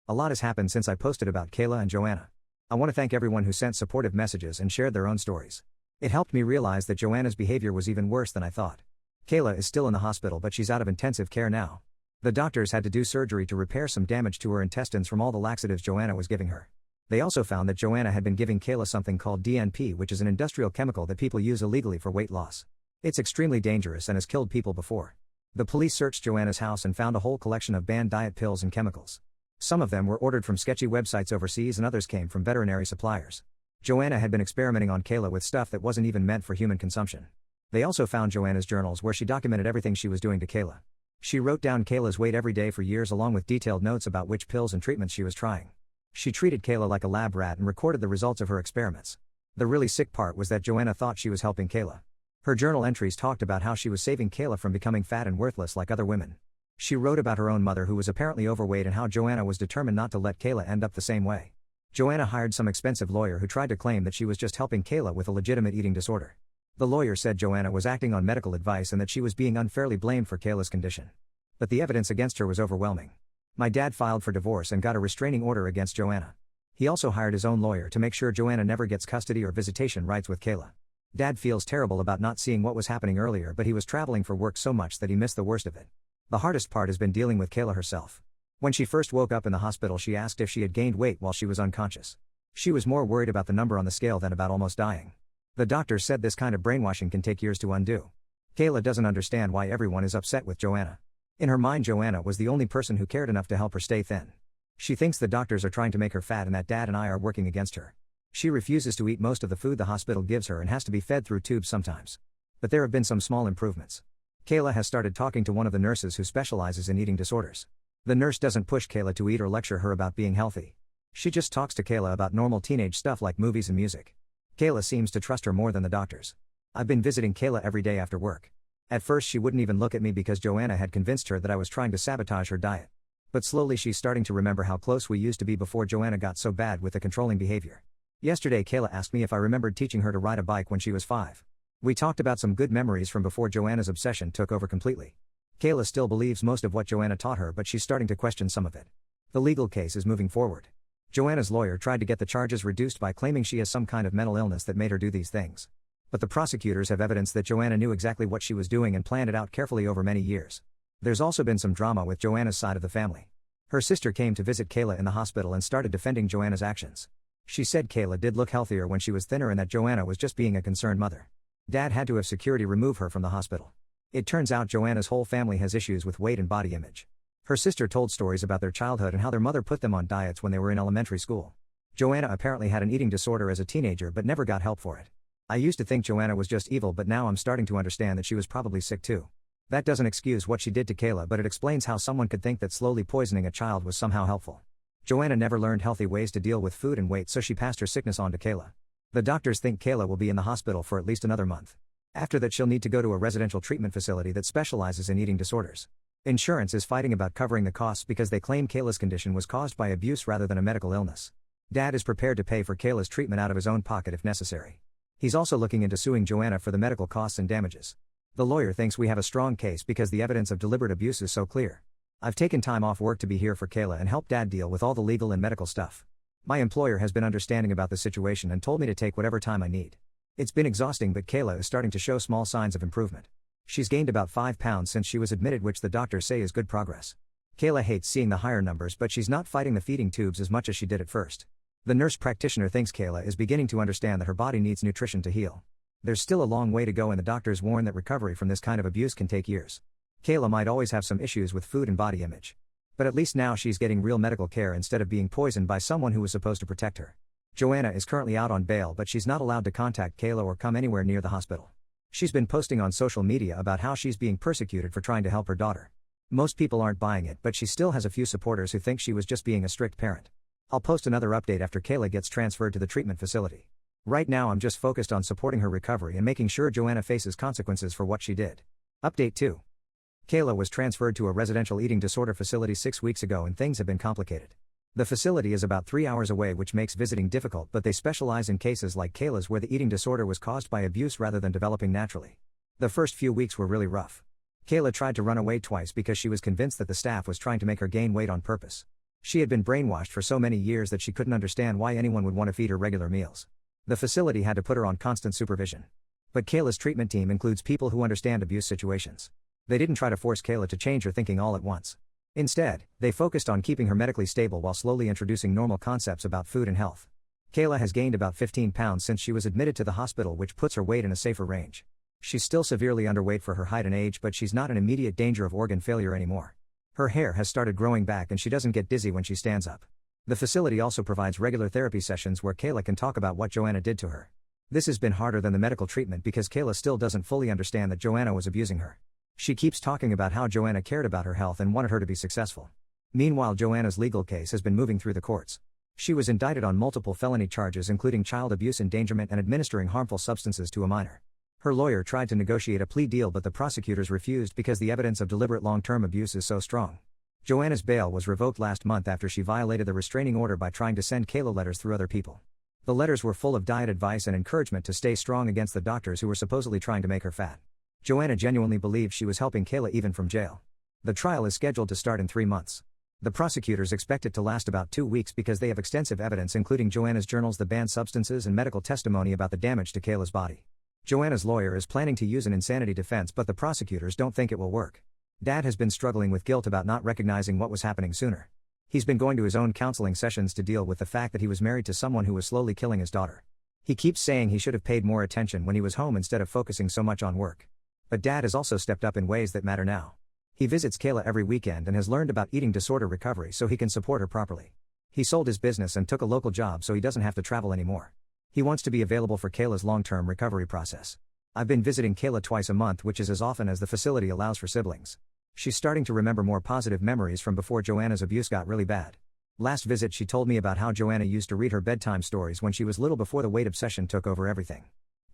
A lot has happened since I posted about Kayla and Joanna. I want to thank everyone who sent supportive messages and shared their own stories. It helped me realize that Joanna's behavior was even worse than I thought. Kayla is still in the hospital but she's out of intensive care now. The doctors had to do surgery to repair some damage to her intestines from all the laxatives Joanna was giving her. They also found that Joanna had been giving Kayla something called DNP, which is an industrial chemical that people use illegally for weight loss. It's extremely dangerous and has killed people before. The police searched Joanna's house and found a whole collection of banned diet pills and chemicals. Some of them were ordered from sketchy websites overseas and others came from veterinary suppliers. Joanna had been experimenting on Kayla with stuff that wasn't even meant for human consumption. They also found Joanna's journals where she documented everything she was doing to Kayla. She wrote down Kayla's weight every day for years along with detailed notes about which pills and treatments she was trying. She treated Kayla like a lab rat and recorded the results of her experiments. The really sick part was that Joanna thought she was helping Kayla. Her journal entries talked about how she was saving Kayla from becoming fat and worthless like other women. She wrote about her own mother who was apparently overweight and how Joanna was determined not to let Kayla end up the same way. Joanna hired some expensive lawyer who tried to claim that she was just helping Kayla with a legitimate eating disorder. The lawyer said Joanna was acting on medical advice and that she was being unfairly blamed for Kayla's condition. But the evidence against her was overwhelming. My dad filed for divorce and got a restraining order against Joanna. He also hired his own lawyer to make sure Joanna never gets custody or visitation rights with Kayla. Dad feels terrible about not seeing what was happening earlier, but he was traveling for work so much that he missed the worst of it. The hardest part has been dealing with Kayla herself. When she first woke up in the hospital, she asked if she had gained weight while she was unconscious. She was more worried about the number on the scale than about almost dying. The doctor said this kind of brainwashing can take years to undo. Kayla doesn't understand why everyone is upset with Joanna. In her mind, Joanna was the only person who cared enough to help her stay thin. She thinks the doctors are trying to make her fat and that Dad and I are working against her. She refuses to eat most of the food the hospital gives her and has to be fed through tubes sometimes. But there have been some small improvements. Kayla has started talking to one of the nurses who specializes in eating disorders. The nurse doesn't push Kayla to eat or lecture her about being healthy. She just talks to Kayla about normal teenage stuff like movies and music. Kayla seems to trust her more than the doctors. I've been visiting Kayla every day after work. At first she wouldn't even look at me because Joanna had convinced her that I was trying to sabotage her diet. But slowly she's starting to remember how close we used to be before Joanna got so bad with the controlling behavior. Yesterday Kayla asked me if I remembered teaching her to ride a bike when she was 5. We talked about some good memories from before Joanna's obsession took over completely. Kayla still believes most of what Joanna taught her, but she's starting to question some of it. The legal case is moving forward. Joanna's lawyer tried to get the charges reduced by claiming she has some kind of mental illness that made her do these things. But the prosecutors have evidence that Joanna knew exactly what she was doing and planned it out carefully over many years. There's also been some drama with Joanna's side of the family. Her sister came to visit Kayla in the hospital and started defending Joanna's actions. She said Kayla did look healthier when she was thinner and that Joanna was just being a concerned mother. Dad had to have security remove her from the hospital. It turns out Joanna's whole family has issues with weight and body image. Her sister told stories about their childhood and how their mother put them on diets when they were in elementary school. Joanna apparently had an eating disorder as a teenager but never got help for it. I used to think Joanna was just evil, but now I'm starting to understand that she was probably sick too. That doesn't excuse what she did to Kayla, but it explains how someone could think that slowly poisoning a child was somehow helpful. Joanna never learned healthy ways to deal with food and weight, so she passed her sickness on to Kayla. The doctors think Kayla will be in the hospital for at least another month. After that, she'll need to go to a residential treatment facility that specializes in eating disorders. Insurance is fighting about covering the costs because they claim Kayla's condition was caused by abuse rather than a medical illness. Dad is prepared to pay for Kayla's treatment out of his own pocket if necessary. He's also looking into suing Joanna for the medical costs and damages. The lawyer thinks we have a strong case because the evidence of deliberate abuse is so clear. I've taken time off work to be here for Kayla and help Dad deal with all the legal and medical stuff. My employer has been understanding about the situation and told me to take whatever time I need. It's been exhausting, but Kayla is starting to show small signs of improvement. She's gained about 5 pounds since she was admitted, which the doctors say is good progress. Kayla hates seeing the higher numbers, but she's not fighting the feeding tubes as much as she did at first. The nurse practitioner thinks Kayla is beginning to understand that her body needs nutrition to heal. There's still a long way to go, and the doctors warn that recovery from this kind of abuse can take years. Kayla might always have some issues with food and body image. But at least now she's getting real medical care instead of being poisoned by someone who was supposed to protect her. Joanna is currently out on bail, but she's not allowed to contact Kayla or come anywhere near the hospital. She's been posting on social media about how she's being persecuted for trying to help her daughter. Most people aren't buying it, but she still has a few supporters who think she was just being a strict parent. I'll post another update after Kayla gets transferred to the treatment facility. Right now I'm just focused on supporting her recovery and making sure Joanna faces consequences for what she did. Update 2. Kayla was transferred to a residential eating disorder facility 6 weeks ago, and things have been complicated. The facility is about 3 hours away, which makes visiting difficult, but they specialize in cases like Kayla's where the eating disorder was caused by abuse rather than developing naturally. The first few weeks were really rough. Kayla tried to run away twice because she was convinced that the staff was trying to make her gain weight on purpose. She had been brainwashed for so many years that she couldn't understand why anyone would want to feed her regular meals. The facility had to put her on constant supervision. But Kayla's treatment team includes people who understand abuse situations. They didn't try to force Kayla to change her thinking all at once. Instead, they focused on keeping her medically stable while slowly introducing normal concepts about food and health. Kayla has gained about 15 pounds since she was admitted to the hospital, which puts her weight in a safer range. She's still severely underweight for her height and age, but she's not in immediate danger of organ failure anymore. Her hair has started growing back and she doesn't get dizzy when she stands up. The facility also provides regular therapy sessions where Kayla can talk about what Joanna did to her. This has been harder than the medical treatment because Kayla still doesn't fully understand that Joanna was abusing her. She keeps talking about how Joanna cared about her health and wanted her to be successful. Meanwhile, Joanna's legal case has been moving through the courts. She was indicted on multiple felony charges, including child abuse, endangerment, and administering harmful substances to a minor. Her lawyer tried to negotiate a plea deal, but the prosecutors refused because the evidence of deliberate long-term abuse is so strong. Joanna's bail was revoked last month after she violated the restraining order by trying to send Kayla letters through other people. The letters were full of diet advice and encouragement to stay strong against the doctors who were supposedly trying to make her fat. Joanna genuinely believed she was helping Kayla even from jail. The trial is scheduled to start in 3 months. The prosecutors expect it to last about 2 weeks because they have extensive evidence, including Joanna's journals, the banned substances, and medical testimony about the damage to Kayla's body. Joanna's lawyer is planning to use an insanity defense, but the prosecutors don't think it will work. Dad has been struggling with guilt about not recognizing what was happening sooner. He's been going to his own counseling sessions to deal with the fact that he was married to someone who was slowly killing his daughter. He keeps saying he should have paid more attention when he was home instead of focusing so much on work. But Dad has also stepped up in ways that matter now. He visits Kayla every weekend and has learned about eating disorder recovery so he can support her properly. He sold his business and took a local job so he doesn't have to travel anymore. He wants to be available for Kayla's long-term recovery process. I've been visiting Kayla twice a month, which is as often as the facility allows for siblings. She's starting to remember more positive memories from before Joanna's abuse got really bad. Last visit she told me about how Joanna used to read her bedtime stories when she was little before the weight obsession took over everything.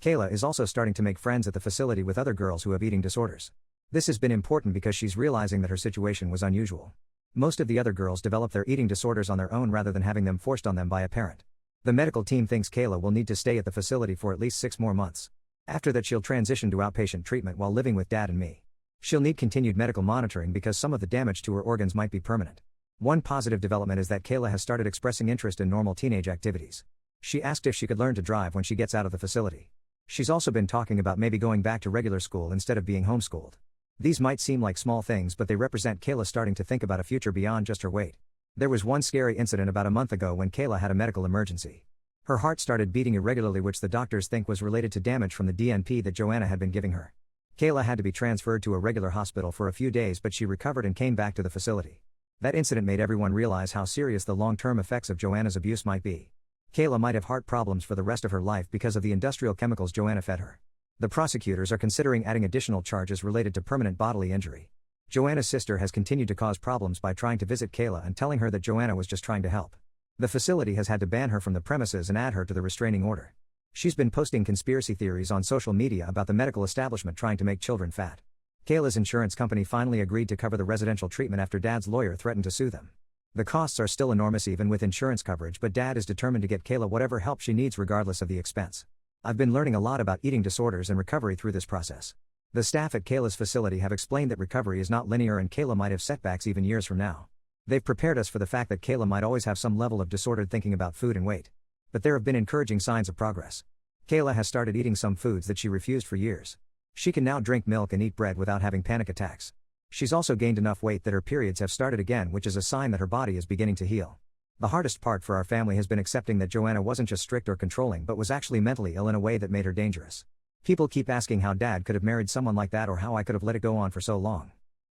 Kayla is also starting to make friends at the facility with other girls who have eating disorders. This has been important because she's realizing that her situation was unusual. Most of the other girls develop their eating disorders on their own rather than having them forced on them by a parent. The medical team thinks Kayla will need to stay at the facility for at least 6 more months. After that, she'll transition to outpatient treatment while living with Dad and me. She'll need continued medical monitoring because some of the damage to her organs might be permanent. One positive development is that Kayla has started expressing interest in normal teenage activities. She asked if she could learn to drive when she gets out of the facility. She's also been talking about maybe going back to regular school instead of being homeschooled. These might seem like small things, but they represent Kayla starting to think about a future beyond just her weight. There was one scary incident about a month ago when Kayla had a medical emergency. Her heart started beating irregularly, which the doctors think was related to damage from the DNP that Joanna had been giving her. Kayla had to be transferred to a regular hospital for a few days, but she recovered and came back to the facility. That incident made everyone realize how serious the long-term effects of Joanna's abuse might be. Kayla might have heart problems for the rest of her life because of the industrial chemicals Joanna fed her. The prosecutors are considering adding additional charges related to permanent bodily injury. Joanna's sister has continued to cause problems by trying to visit Kayla and telling her that Joanna was just trying to help. The facility has had to ban her from the premises and add her to the restraining order. She's been posting conspiracy theories on social media about the medical establishment trying to make children fat. Kayla's insurance company finally agreed to cover the residential treatment after Dad's lawyer threatened to sue them. The costs are still enormous even with insurance coverage, but Dad is determined to get Kayla whatever help she needs regardless of the expense. I've been learning a lot about eating disorders and recovery through this process. The staff at Kayla's facility have explained that recovery is not linear and Kayla might have setbacks even years from now. They've prepared us for the fact that Kayla might always have some level of disordered thinking about food and weight. But there have been encouraging signs of progress. Kayla has started eating some foods that she refused for years. She can now drink milk and eat bread without having panic attacks. She's also gained enough weight that her periods have started again, which is a sign that her body is beginning to heal. The hardest part for our family has been accepting that Joanna wasn't just strict or controlling but was actually mentally ill in a way that made her dangerous. People keep asking how Dad could have married someone like that or how I could have let it go on for so long.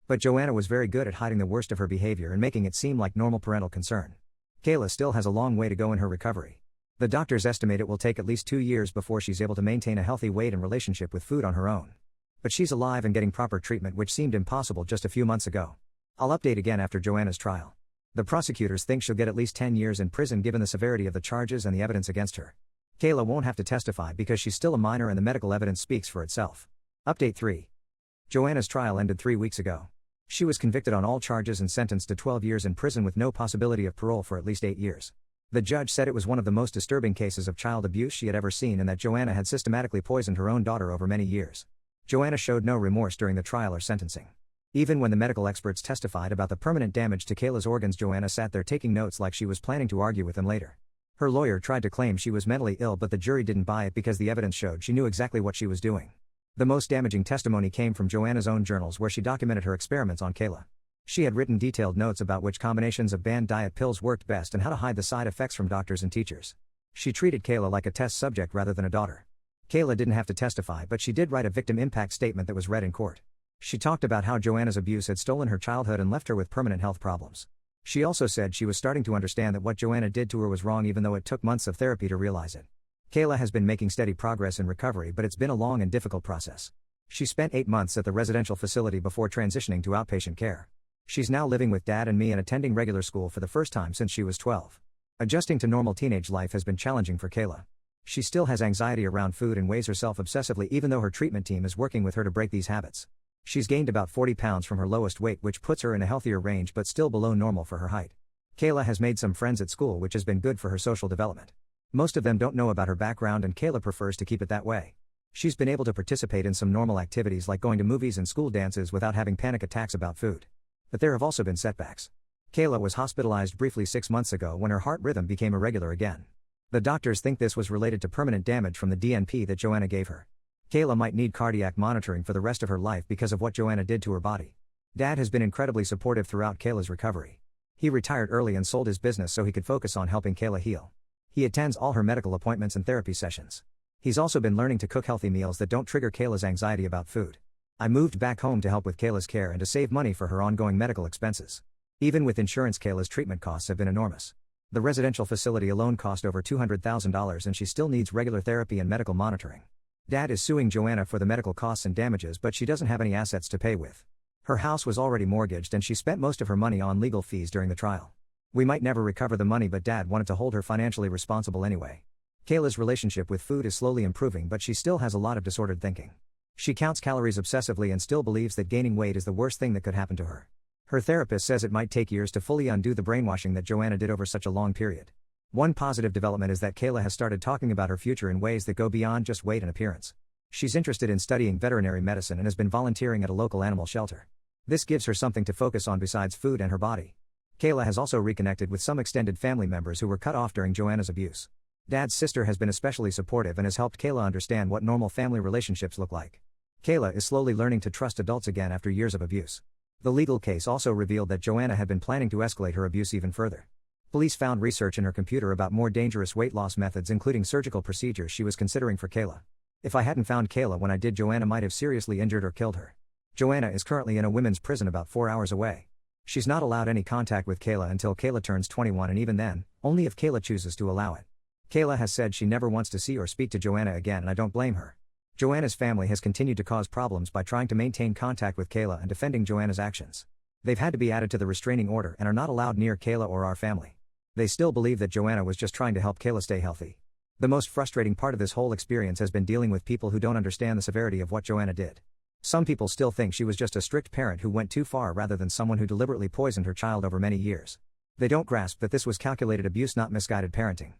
But Joanna was very good at hiding the worst of her behavior and making it seem like normal parental concern. Kayla still has a long way to go in her recovery. The doctors estimate it will take at least 2 years before she's able to maintain a healthy weight and relationship with food on her own. But she's alive and getting proper treatment, which seemed impossible just a few months ago. I'll update again after Joanna's trial. The prosecutors think she'll get at least 10 years in prison given the severity of the charges and the evidence against her. Kayla won't have to testify because she's still a minor and the medical evidence speaks for itself. Update 3. Joanna's trial ended 3 weeks ago. She was convicted on all charges and sentenced to 12 years in prison with no possibility of parole for at least 8 years. The judge said it was one of the most disturbing cases of child abuse she had ever seen and that Joanna had systematically poisoned her own daughter over many years. Joanna showed no remorse during the trial or sentencing. Even when the medical experts testified about the permanent damage to Kayla's organs, Joanna sat there taking notes like she was planning to argue with them later. Her lawyer tried to claim she was mentally ill, but the jury didn't buy it because the evidence showed she knew exactly what she was doing. The most damaging testimony came from Joanna's own journals where she documented her experiments on Kayla. She had written detailed notes about which combinations of banned diet pills worked best and how to hide the side effects from doctors and teachers. She treated Kayla like a test subject rather than a daughter. Kayla didn't have to testify, but she did write a victim impact statement that was read in court. She talked about how Joanna's abuse had stolen her childhood and left her with permanent health problems. She also said she was starting to understand that what Joanna did to her was wrong, even though it took months of therapy to realize it. Kayla has been making steady progress in recovery, but it's been a long and difficult process. She spent 8 months at the residential facility before transitioning to outpatient care. She's now living with Dad and me and attending regular school for the first time since she was 12. Adjusting to normal teenage life has been challenging for Kayla. She still has anxiety around food and weighs herself obsessively, even though her treatment team is working with her to break these habits. She's gained about 40 pounds from her lowest weight, which puts her in a healthier range but still below normal for her height. Kayla has made some friends at school, which has been good for her social development. Most of them don't know about her background and Kayla prefers to keep it that way. She's been able to participate in some normal activities like going to movies and school dances without having panic attacks about food. But there have also been setbacks. Kayla was hospitalized briefly 6 months ago when her heart rhythm became irregular again. The doctors think this was related to permanent damage from the DNP that Joanna gave her. Kayla might need cardiac monitoring for the rest of her life because of what Joanna did to her body. Dad has been incredibly supportive throughout Kayla's recovery. He retired early and sold his business so he could focus on helping Kayla heal. He attends all her medical appointments and therapy sessions. He's also been learning to cook healthy meals that don't trigger Kayla's anxiety about food. I moved back home to help with Kayla's care and to save money for her ongoing medical expenses. Even with insurance, Kayla's treatment costs have been enormous. The residential facility alone cost over $200,000 and she still needs regular therapy and medical monitoring. Dad is suing Joanna for the medical costs and damages, but she doesn't have any assets to pay with. Her house was already mortgaged and she spent most of her money on legal fees during the trial. We might never recover the money, but Dad wanted to hold her financially responsible anyway. Kayla's relationship with food is slowly improving, but she still has a lot of disordered thinking. She counts calories obsessively and still believes that gaining weight is the worst thing that could happen to her. Her therapist says it might take years to fully undo the brainwashing that Joanna did over such a long period. One positive development is that Kayla has started talking about her future in ways that go beyond just weight and appearance. She's interested in studying veterinary medicine and has been volunteering at a local animal shelter. This gives her something to focus on besides food and her body. Kayla has also reconnected with some extended family members who were cut off during Joanna's abuse. Dad's sister has been especially supportive and has helped Kayla understand what normal family relationships look like. Kayla is slowly learning to trust adults again after years of abuse. The legal case also revealed that Joanna had been planning to escalate her abuse even further. Police found research in her computer about more dangerous weight loss methods, including surgical procedures she was considering for Kayla. If I hadn't found Kayla when I did, Joanna might have seriously injured or killed her. Joanna is currently in a women's prison about 4 hours away. She's not allowed any contact with Kayla until Kayla turns 21, and even then, only if Kayla chooses to allow it. Kayla has said she never wants to see or speak to Joanna again, and I don't blame her. Joanna's family has continued to cause problems by trying to maintain contact with Kayla and defending Joanna's actions. They've had to be added to the restraining order and are not allowed near Kayla or our family. They still believe that Joanna was just trying to help Kayla stay healthy. The most frustrating part of this whole experience has been dealing with people who don't understand the severity of what Joanna did. Some people still think she was just a strict parent who went too far rather than someone who deliberately poisoned her child over many years. They don't grasp that this was calculated abuse, not misguided parenting.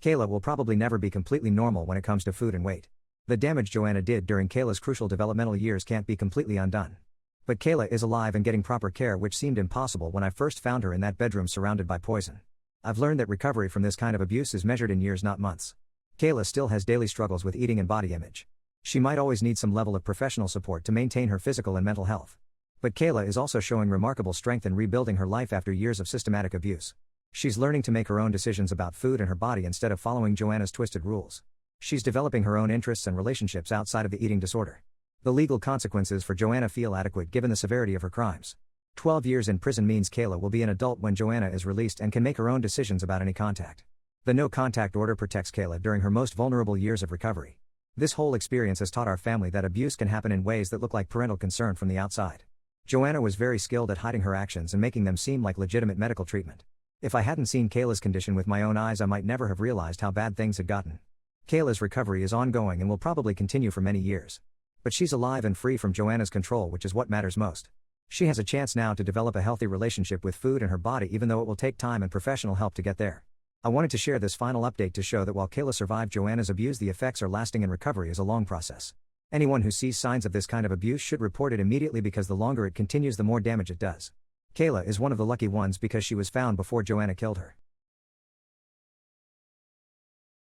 Kayla will probably never be completely normal when it comes to food and weight. The damage Joanna did during Kayla's crucial developmental years can't be completely undone. But Kayla is alive and getting proper care, which seemed impossible when I first found her in that bedroom surrounded by poison. I've learned that recovery from this kind of abuse is measured in years, not months. Kayla still has daily struggles with eating and body image. She might always need some level of professional support to maintain her physical and mental health. But Kayla is also showing remarkable strength in rebuilding her life after years of systematic abuse. She's learning to make her own decisions about food and her body instead of following Joanna's twisted rules. She's developing her own interests and relationships outside of the eating disorder. The legal consequences for Joanna feel adequate given the severity of her crimes. 12 years in prison means Kayla will be an adult when Joanna is released and can make her own decisions about any contact. The no contact order protects Kayla during her most vulnerable years of recovery. This whole experience has taught our family that abuse can happen in ways that look like parental concern from the outside. Joanna was very skilled at hiding her actions and making them seem like legitimate medical treatment. If I hadn't seen Kayla's condition with my own eyes, I might never have realized how bad things had gotten. Kayla's recovery is ongoing and will probably continue for many years. But she's alive and free from Joanna's control, which is what matters most. She has a chance now to develop a healthy relationship with food and her body, even though it will take time and professional help to get there. I wanted to share this final update to show that while Kayla survived Joanna's abuse, the effects are lasting and recovery is a long process. Anyone who sees signs of this kind of abuse should report it immediately, because the longer it continues, the more damage it does. Kayla is one of the lucky ones because she was found before Joanna killed her.